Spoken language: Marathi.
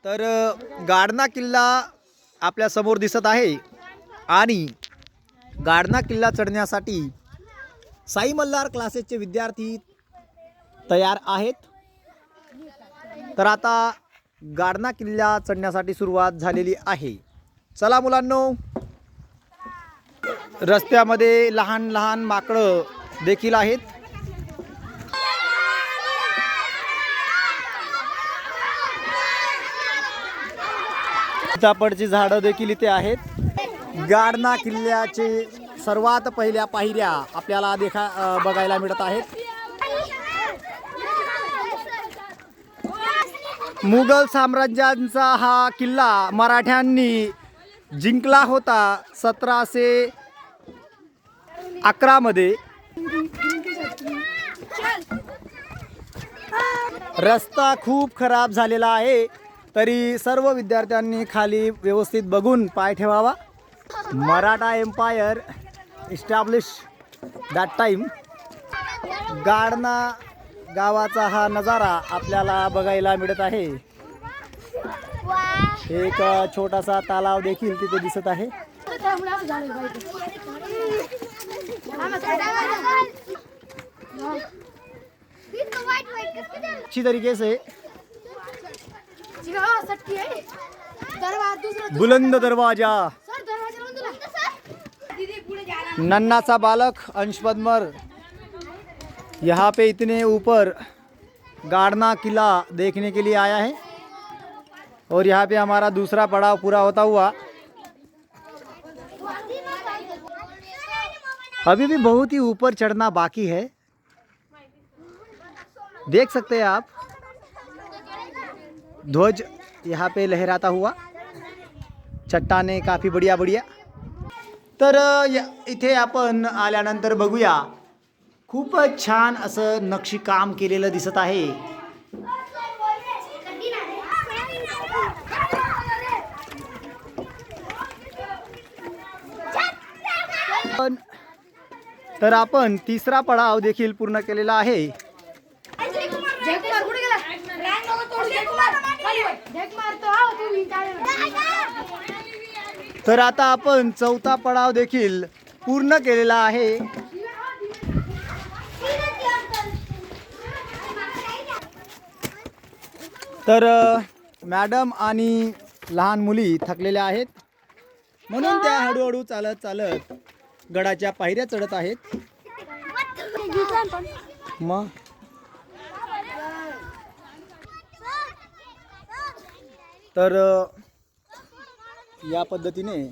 तर गाढना किल्ला आपल्या समोर दिसत आहे आणि गाढना किल्ला चढण्यासाठी साई मल्हार क्लासेसचे विद्यार्थी तयार आहेत। तर आता गाढना किल्ला चढण्यासाठी सुरुवात झालेली आहे। चला मुलांनो, रस्त्यामध्ये लहान लहान माकडं देखील आहेत। सीताफळची झाडं देखील इथे आहेत। गाढना किल्ल्याचे सर्वात पहिल्या पायऱ्या आपल्याला बघायला मिळत आहेत। मुघल साम्राज्याचा हा किल्ला मराठ्यांनी जिंकला होता 1711 मध्ये। रस्ता खूप खराब झालेला आहे, तरी सर्व विद्यार्थ्यांनी खाली व्यवस्थित बघून पाय ठेवावा। Maratha empire established that time. गाढना गावाचा हा नजारा आपल्याला बघायला मिळत आहे। एक छोटासा तलाव देखील तिथे दिसत आहे। अच्छी तरीके से बुलंद दरवाजा। नन्हा सा बालक अंश पद्मर यहाँ पे इतने ऊपर गाढना किला देखने के लिए आया है और यहाँ पे हमारा दूसरा पड़ाव पूरा होता हुआ। अभी भी बहुत ही ऊपर चढ़ना बाकी है, देख सकते हैं आप। ध्वज यहाँ पे लहराता हुआ, चट्टाने काफ़ी बढ़िया बढ़िया। तर इथे आपण आल्यानंतर बघूया, खूपच छान असं नक्षीकाम केलेलं दिसत आहे। तर आपण तिसरा पडाव देखील पूर्ण केलेला आहे। तर आता आपण चौथा पडाव देखील पूर्ण केलेला आहे। तर मॅडम आणि लहान मुली थकलेल्या आहेत, म्हणून त्या हळूहळू चालत चालत गडाच्या पायऱ्या चढत आहेत। मग तर या पद्धतीने